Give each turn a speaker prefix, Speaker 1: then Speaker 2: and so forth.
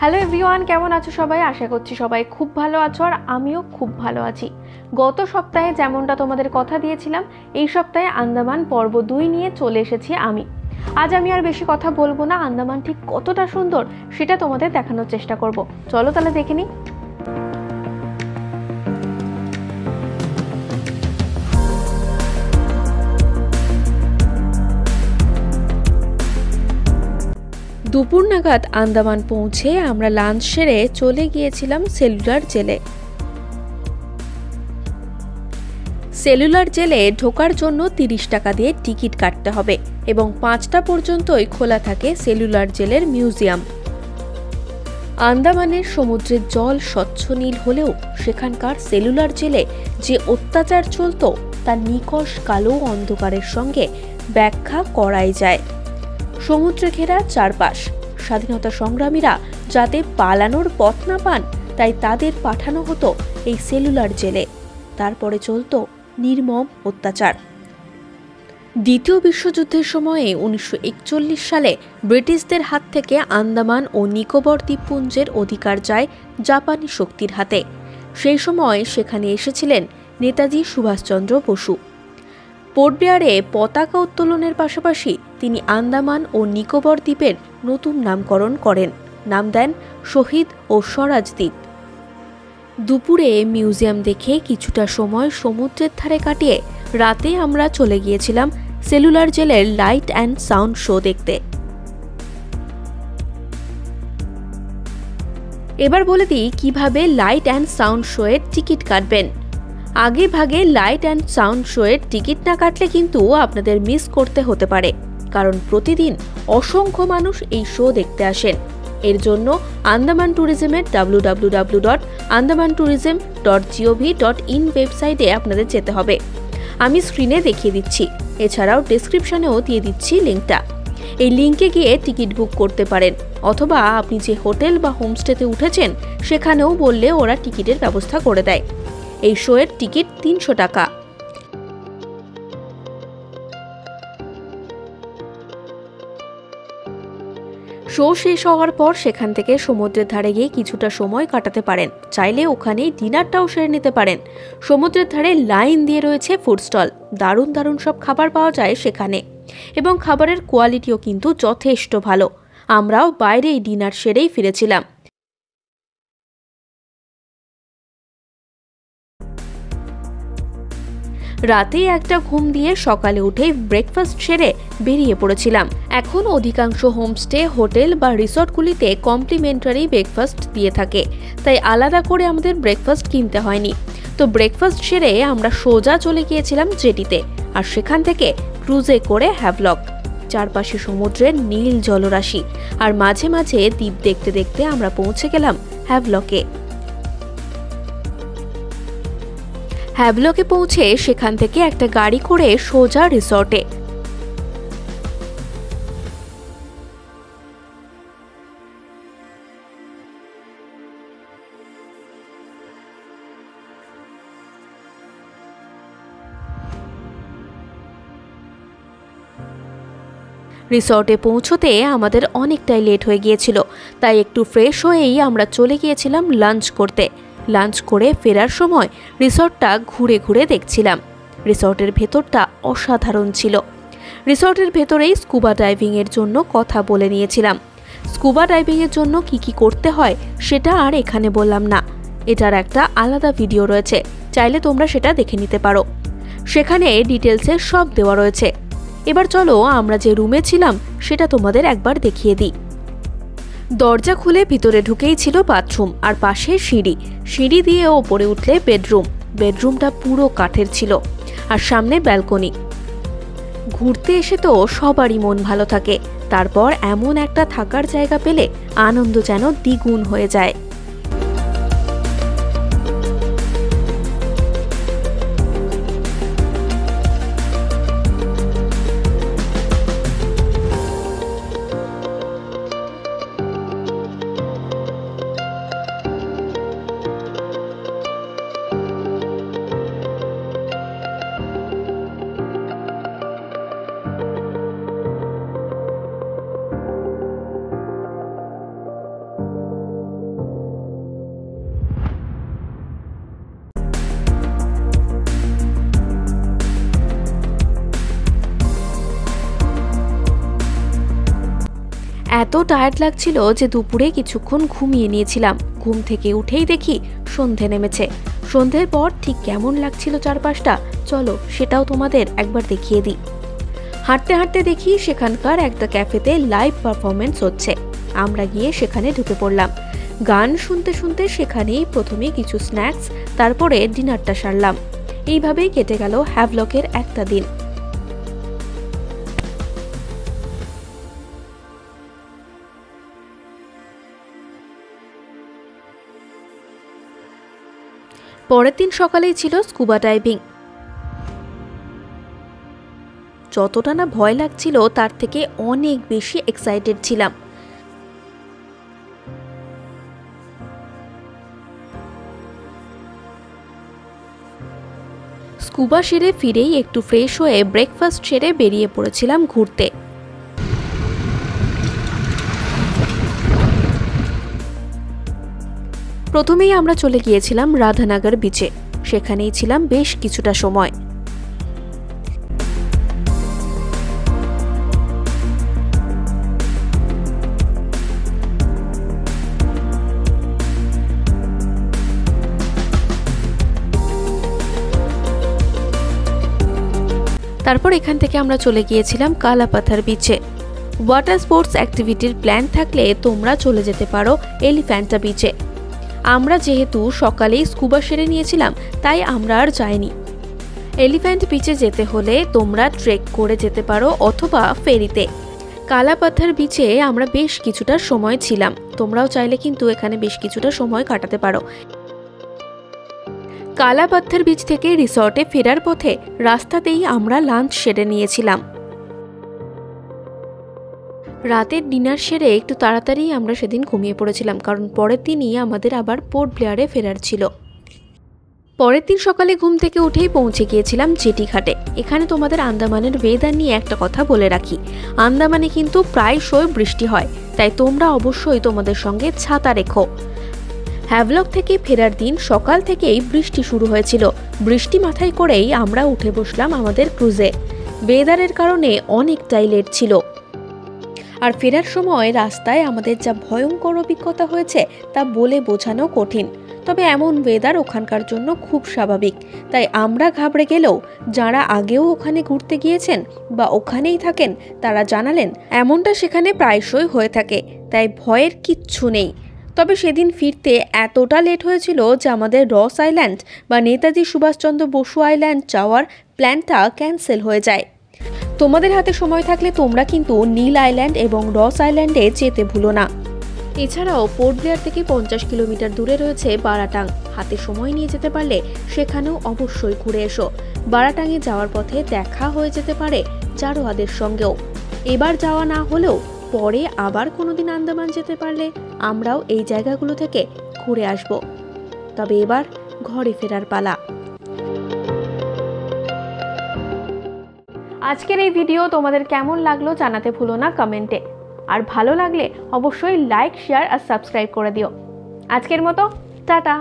Speaker 1: Hello everyone, কেমন আছো সবাই? আশা করছি সবাই খুব ভালো আছো আর আমিও খুব ভালো আছি। গত সপ্তাহে যেমনটা তোমাদের কথা দিয়েছিলাম, এই সপ্তাহে আন্দামান পর্ব 2 নিয়ে চলে এসেছি আমি। আজ আমি আর বেশি কথা বলবো না, আন্দামান ঠিক কতটা সুন্দর সেটা তোমাদের দেখানোর চেষ্টা করব। চলো তাহলে দেখে নিই। দুপুর নাগাদ আন্দামান পৌঁছে আমরা লাঞ্চ সেরে চলে গিয়েছিলাম সেলুলার জেলে। সেলুলার জেলে ঢোকার জন্য 30 টাকা দিয়ে টিকিট কাটতে হবে এবং 5টা পর্যন্তই খোলা থাকে সেলুলার জেলের মিউজিয়াম। আন্দামানের সমুদ্রের জল স্বচ্ছ নীল হলেও সেখানকার সেলুলার জেলে যে অত্যাচার চলত তা নিকষ কালো অন্ধকারের সঙ্গে ব্যাখ্যা করাই যায়। সমুদ্রে ঘেরা চারপাশ, স্বাধীনতা সংগ্রামীরা যাতে পালানোর পথ না পান তাই তাদের পাঠানো হতো এই সেলুলার জেলে। তারপরে চলত নির্মম অত্যাচার। দ্বিতীয় বিশ্বযুদ্ধের সময়ে 1941 সালে ব্রিটিশদের হাত থেকে আন্দামান ও নিকোবর দ্বীপপুঞ্জের অধিকার যায় জাপানি শক্তির হাতে। সেই সময় সেখানে এসেছিলেন নেতাজি সুভাষচন্দ্র বসু। পোর্ট ব্লেয়ারে পতাকা উত্তোলনের পাশাপাশি তিনি আন্দামান ও নিকোবর দ্বীপের নতুন নামকরণ করেন, নাম দেন শহীদ ও স্বরাজ দ্বীপ। দুপুরে মিউজিয়াম দেখে কিছুটা সময় সমুদ্রের ধারে কাটিয়ে রাতে আমরা চলে গিয়েছিলাম সেলুলার জেলের লাইট অ্যান্ড সাউন্ড শো দেখতে। এবার বলে দিই কিভাবে লাইট অ্যান্ড সাউন্ড শো এর টিকিট কাটবেন। আগে ভাগে লাইট অ্যান্ড সাউন্ড শো এর টিকিট না কাটলে কিন্তু আপনাদের মিস করতে হতে পারে, কারণ প্রতিদিন অসংখ্য মানুষ এই শো দেখতে আসেন। এর জন্য আন্দামান ট্যুরিজমের www.andamantourism.gov.in ওয়েবসাইটে আপনাদের যেতে হবে। আমি স্ক্রিনে দেখিয়ে দিচ্ছি, এছাড়াও ডেসক্রিপশনেও দিয়ে দিচ্ছি লিঙ্কটা। এই লিঙ্কে গিয়ে টিকিট বুক করতে পারেন, অথবা আপনি যে হোটেল বা হোমস্টেতে উঠেছেন সেখানেও বললে ওরা টিকিটের ব্যবস্থা করে দেয়। এই শো এর টিকিট 300 টাকা। শো শেষ হওয়ার পর সেখান থেকে সমুদ্রের ধারে গিয়ে কিছুটা সময় কাটাতে পারেন, চাইলে ওখানেই ডিনারটাও সেরে নিতে পারেন। সমুদ্রের ধারে লাইন দিয়ে রয়েছে ফুড স্টল, দারুণ দারুণ সব খাবার পাওয়া যায় সেখানে এবং খাবারের কোয়ালিটিও কিন্তু যথেষ্ট ভালো। আমরাও বাইরেই ডিনার সেরেই ফিরেছিলাম। রাতে একটা ঘুম দিয়ে সকালে উঠে ব্রেকফাস্ট সেরে বেরিয়ে পড়েছিলাম। এখন অধিকাংশ হোমস্টে, হোটেল বা রিসর্টগুলিতে কমপ্লিমেন্টারি ব্রেকফাস্ট দিয়ে থাকে, তাই আলাদা করে আমাদের ব্রেকফাস্ট কিনতে হয়নি। তো ব্রেকফাস্ট সেরে আমরা সোজা চলে গিয়েছিলাম জেটিতে, আর সেখান থেকে ক্রুজে করে হ্যাভলক। চারপাশে সমুদ্রের নীল জলরাশি আর মাঝে মাঝে দ্বীপ দেখতে দেখতে আমরা পৌঁছে গেলাম হ্যাভলকে। হ্যাভলকে পৌঁছে সেখান থেকে একটা গাড়ি করে সোজা রিসর্টে। রিসর্টে পৌঁছতে আমাদের অনেকটাই লেট হয়ে গিয়েছিল, তাই একটু ফ্রেশ হয়েই আমরা চলে গিয়েছিলাম লাঞ্চ করতে। লাঞ্চ করে ফেরার সময় রিসর্টটা ঘুরে ঘুরে দেখছিলাম। রিসর্টের ভেতরটা অসাধারণ ছিল। রিসর্টের ভেতরেই স্কুবা ডাইভিংয়ের জন্য কথা বলে নিয়েছিলাম। স্কুবা ডাইভিংয়ের জন্য কি কি করতে হয় সেটা আর এখানে বললাম না, এটার একটা আলাদা ভিডিও রয়েছে, চাইলে তোমরা সেটা দেখে নিতে পারো। সেখানে ডিটেলসে সব দেওয়া রয়েছে। এবার চলো আমরা যে রুমে ছিলাম সেটা তোমাদের একবার দেখিয়ে দিই। দরজা খুলে ভিতরে ঢুকেই ছিল বাথরুম আর পাশে সিঁড়ি। সিঁড়ি দিয়ে ওপরে উঠলে বেডরুম। বেডরুমটা পুরো কাঠের ছিল আর সামনে ব্যালকনি। ঘুরতে এসে তো সবারই মন ভালো থাকে, তারপর এমন একটা থাকার জায়গা পেলে আনন্দ যেন দ্বিগুণ হয়ে যায়। এত টায়ার্ড লাগছিল যে দুপুরে কিছুক্ষণ ঘুমিয়ে নিয়েছিলাম। ঘুম থেকে উঠেই দেখি সন্ধে নেমেছে। সন্ধ্যের পর ঠিক কেমন লাগছিল চারপাশটা, চলো সেটাও তোমাদের একবার দেখিয়ে দিই। হাঁটতে হাঁটতে দেখি সেখানকার একটা ক্যাফেতে লাইভ পারফরমেন্স হচ্ছে। আমরা গিয়ে সেখানে ঢুকে পড়লাম। গান শুনতে শুনতে সেখানেই প্রথমে কিছু স্ন্যাক্স, তারপরে ডিনারটা সারলাম। এইভাবেই কেটে গেল হ্যাভলকের একটা দিন। পরের দিন সকালেই ছিল স্কুবা ডাইভিং। যতটা না ভয় লাগছিল তার থেকে অনেক বেশি এক্সাইটেড ছিলাম। স্কুবা সেরে ফিরেই একটু ফ্রেশ হয়ে ব্রেকফাস্ট সেরে বেরিয়ে পড়েছিলাম ঘুরতে। প্রথমেই আমরা চলে গিয়েছিলাম রাধানগর বিচে। সেখানেই ছিলাম বেশ কিছুটা সময়। তারপর এখান থেকে আমরা চলে গিয়েছিলাম কালাপাথার বিচে। ওয়াটার স্পোর্টস অ্যাক্টিভিটির প্ল্যান থাকলে তোমরা চলে যেতে পারো এলিফ্যান্টা বিচে। আমরা যেহেতু সকালেই স্কুবা সেরে নিয়েছিলাম তাই আমরা আর যাইনি। এলিফ্যান্ট বিচে যেতে হলে তোমরা ট্রেক করে যেতে পারো অথবা ফেরিতে। কালাপাথার বিচে আমরা বেশ কিছুটা সময় ছিলাম। তোমরাও চাইলে কিন্তু এখানে বেশ কিছুটা সময় কাটাতে পারো। কালাপাথার বিচ থেকে রিসর্টে ফেরার পথে রাস্তাতেই আমরা লাঞ্চ সেরে নিয়েছিলাম। রাতের ডিনার সেরে একটু তাড়াতাড়ি আমরা সেদিন ঘুমিয়ে পড়েছিলাম, কারণ পরের দিনই আমাদের আবার পোর্ট ব্লেয়ারে ফেরার ছিল। পরের দিন সকালে ঘুম থেকে উঠেই পৌঁছে গিয়েছিলাম জেটি ঘাটে। এখানে তোমাদের আন্দামানের ওয়েদার নিয়ে একটা কথা বলে রাখি, আন্দামানে কিন্তু প্রায়শই বৃষ্টি হয়, তাই তোমরা অবশ্যই তোমাদের সঙ্গে ছাতা রেখো। হ্যাভলক থেকে ফেরার দিন সকাল থেকেই বৃষ্টি শুরু হয়েছিল। বৃষ্টি মাথায় করেই আমরা উঠে বসলাম আমাদের ক্রুজে। ওয়েদারের কারণে অনেকটাই লেট ছিল। আর ফেরার সময় রাস্তায় আমাদের যা ভয়ঙ্কর অভিজ্ঞতা হয়েছে তা বলে বোঝানো কঠিন। তবে এমন ওয়েদার ওখানকার জন্য খুব স্বাভাবিক, তাই আমরা ঘাবড়ে গেলেও যারা আগেও ওখানে ঘুরতে গিয়েছেন বা ওখানেই থাকেন তারা জানালেন এমনটা সেখানে প্রায়শই হয়ে থাকে, তাই ভয়ের কিচ্ছু নেই। তবে সেদিন ফিরতে এতটা লেট হয়েছিল যে আমাদের রস আইল্যান্ড বা নেতাজি সুভাষচন্দ্র বসু আইল্যান্ড যাওয়ার প্ল্যানটা ক্যান্সেল হয়ে যায়। তোমাদের হাতে সময় থাকলে তোমরা কিন্তু নীল আইল্যান্ড এবং রস আইল্যান্ডে যেতে ভুলো না। এছাড়াও পোর্ট ব্লেয়ার থেকে 50 কিলোমিটার দূরে রয়েছে বারাটাং। হাতে সময় নিয়ে যেতে পারলে সেখানেও অবশ্যই ঘুরে এসো। বারাটাংয়ে যাওয়ার পথে দেখা হয়ে যেতে পারে জারোয়াদের সঙ্গেও। এবার যাওয়া না হলেও পরে আবার কোনোদিন আন্দামান যেতে পারলে আমরাও এই জায়গাগুলো থেকে ঘুরে আসব। তবে এবার ঘরে ফেরার পালা। আজকের এই ভিডিও তোমাদের কেমন লাগলো জানাতে ভুলো না কমেন্টে। আর ভালো লাগলে অবশ্যই লাইক, শেয়ার আর সাবস্ক্রাইব করে দিও। আজকের মতো টাটা।